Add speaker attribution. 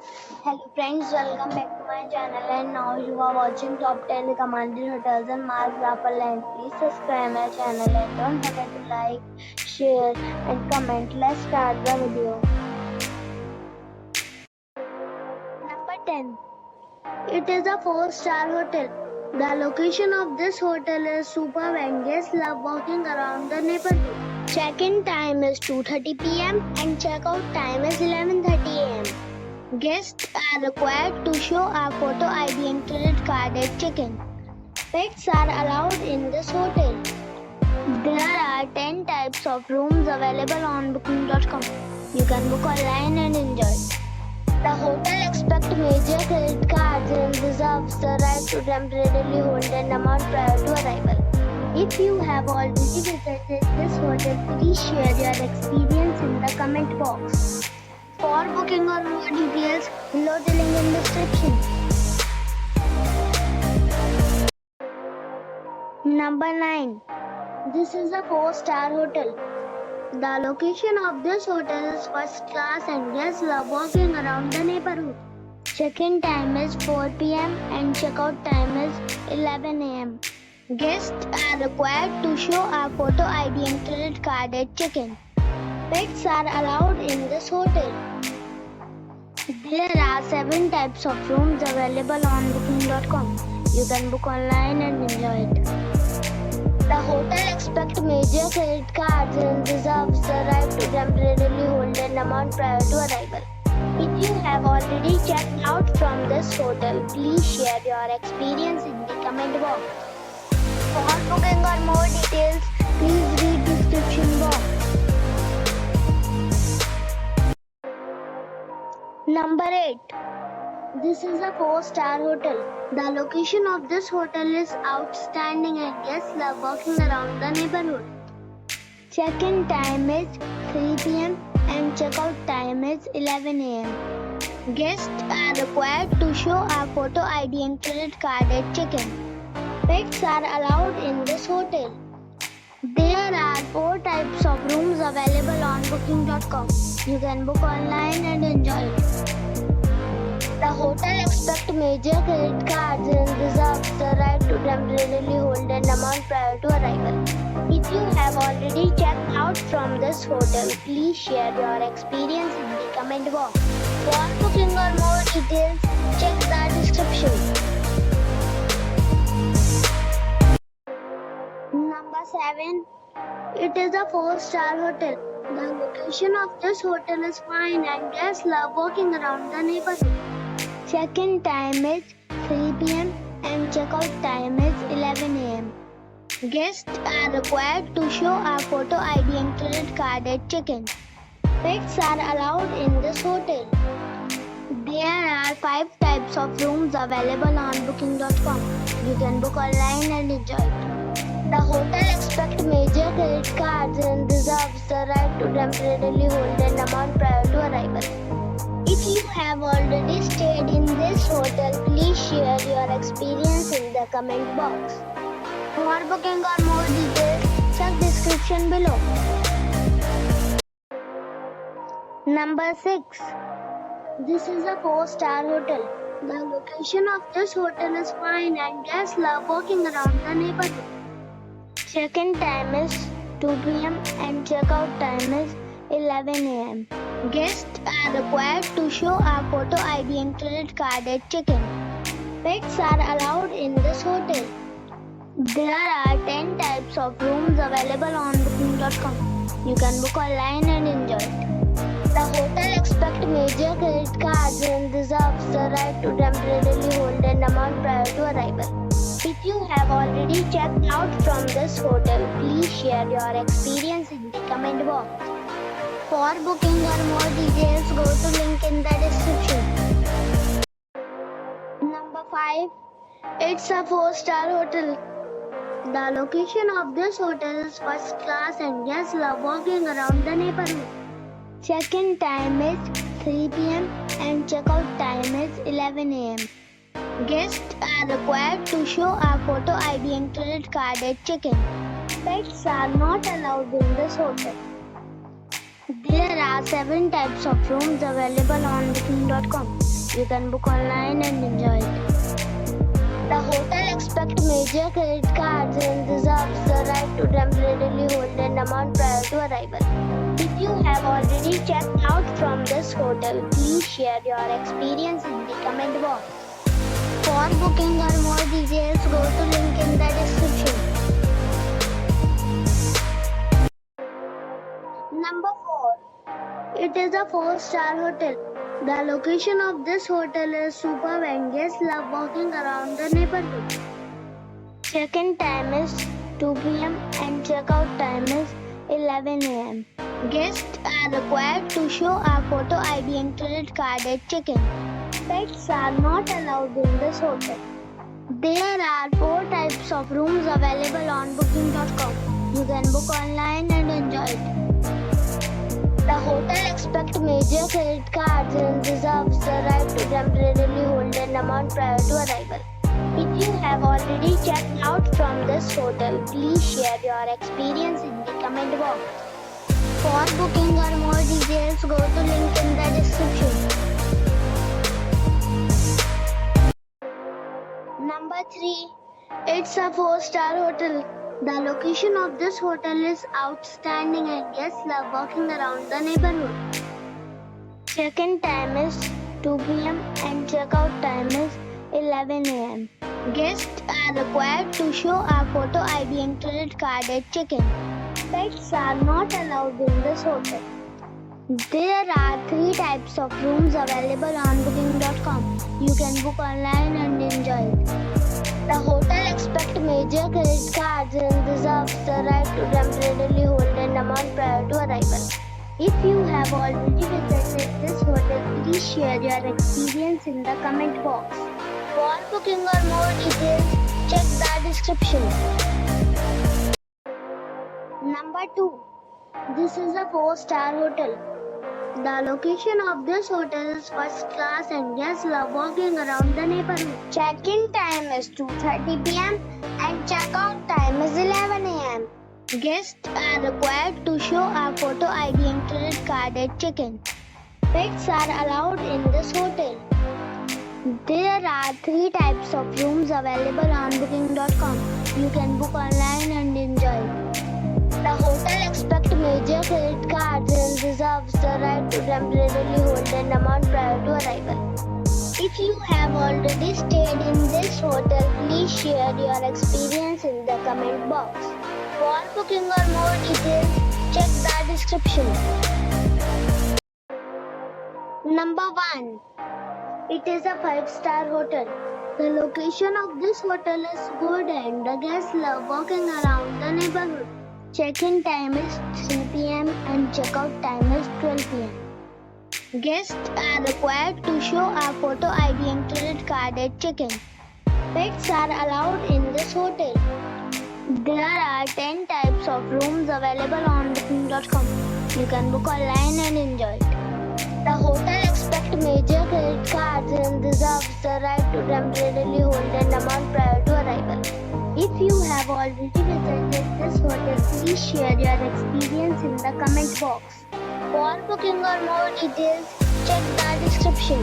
Speaker 1: Hello friends, welcome back to my channel and now you are watching top 10 recommended hotels in Markgraflerland. Please subscribe my channel and don't forget to like, share and comment. Let's start the video. Number 10. It is a 4-star hotel. The location of this hotel is superb and guests love walking around the neighborhood. Check-in time is 2:30 p.m. and check-out time is 11:30 a.m. Guests are required to show a photo ID and credit card at check-in. Pets are allowed in this hotel. There are 10 types of rooms available on booking.com. You can book online and enjoy. The hotel expects major credit cards and reserves the right to temporarily hold an amount prior to arrival. If you have already visited this hotel, please share your experience in the comment box. For booking or more details, below the link in the description. Number 9. This is a 4-star hotel. The location of this hotel is first class and guests love walking around the neighborhood. Check-in time is 4 p.m. and check-out time is 11 a.m. Guests are required to show a photo ID and credit card at check-in. Pets are allowed in this hotel. There are 7 types of rooms available on booking.com. You can book online and enjoy it. The hotel expects major credit cards and reserves the right to temporarily hold an amount prior to arrival. If you have already checked out from this hotel, please share your experience in the comment box. For booking or more details, please read description box. Number 8. This is a 4-star hotel. The location of this hotel is outstanding and guests love walking around the neighborhood. Check-in time is 3 p.m. and check-out time is 11 a.m. Guests are required to show a photo ID and credit card at check-in. Pets are allowed in this hotel. There are 4 types of rooms available on booking.com. You can book online and enjoy it. The hotel expects major credit cards and reserves the right to temporarily hold an amount prior to arrival. If you have already checked out from this hotel, please share your experience in the comment box. For booking or more details, check the description. Number 7. It is a 4-star hotel. The location of this hotel is fine and guests love walking around the neighborhood. Check-in time is 3 p.m. and check-out time is 11 a.m. Guests are required to show a photo ID and credit card at check-in. Pets are allowed in this hotel. There are 5 types of rooms available on booking.com. You can book online and enjoy it. The hotel expects major credit cards and reserves the right to temporarily hold an amount prior to arrival. If you have already stayed in this hotel, please share your experience in the comment box. For booking or more details, check description below. Number 6. This is a 4-star hotel. The location of this hotel is fine and guests love walking around the neighborhood. Check-in time is 2 p.m. and check-out time is 11 a.m. Guests are required to show a photo ID and credit card at check-in. Pets are allowed in this hotel. There are 10 types of rooms available on booking.com. You can book online and enjoy it. The hotel expects major credit cards and reserves the right to temporarily hold an amount prior to arrival. If you have already checked out from this hotel, please share your experience in the comment box. For booking or more details, go to link in the description. Number 5. It's a 4-star hotel. The location of this hotel is first class and guests love walking around the neighborhood. Check-in time is 3 p.m. and check-out time is 11 a.m. Guests are required to show a photo ID and credit card at check-in. Pets are not allowed in this hotel. There are 7 types of rooms available on booking.com. You can book online and enjoy it. The hotel expects major credit cards and reserves the right to temporarily hold an amount prior to arrival. If you have already checked out from this hotel, please share your experience in the comment box. For booking or more details, go to link in the description. Number 4. It is a 4-star hotel. The location of this hotel is superb and guests love walking around the neighborhood. Check-in time is 2 p.m. and check-out time is 11 a.m. Guests are required to show a photo ID and credit card at check-in. Pets are not allowed in this hotel. There are 4 types of rooms available on booking.com. You can book online and enjoy it. The hotel expects major credit cards and reserves the right to temporarily hold an amount prior to arrival. If you have already checked out from this hotel, please share your experience in the comment box. For booking or more details, go to link in the description. Number 3. It's a 4-star hotel. The location of this hotel is outstanding and guests love walking around the neighborhood. Check-in time is 2 p.m. and check-out time is 11 a.m. Guests are required to show a photo ID and credit card at check-in. Pets are not allowed in this hotel. There are 3 types of rooms available on booking.com. You can book online and enjoy it. The hotel expects major credit cards and reserves the right to temporarily hold an amount prior to arrival. If you have already visited this hotel, please share your experience in the comment box. For booking or more details, check the description. Number 2. This is a 4-star hotel. The location of this hotel is first class and guests love walking around the neighborhood. Check-in time is 2:30 p.m. and check-out time is 11 a.m. Guests are required to show a photo ID and credit card at check-in. Pets are allowed in this hotel. There are 3 types of rooms available on booking.com. You can book online and enjoy it. The hotel expects major credit cards and reserves the right to temporarily hold an amount prior to arrival. If you have already stayed in this hotel, please share your experience in the comment box. For booking or more details, check the description. Number 1. It is a 5-star hotel. The location of this hotel is good and the guests love walking around the neighborhood. Check-in time is 3 p.m. and check-out time is 12 p.m. Guests are required to show a photo ID and credit card at check-in. Pets are allowed in this hotel. There are 10 types of rooms available on booking.com. You can book online and enjoy it. The hotel expects major credit cards and reserves the right to temporarily hold an amount prior to arrival. If you have already visited this hotel, please share your experience in the comment box. For booking or more details, check the description.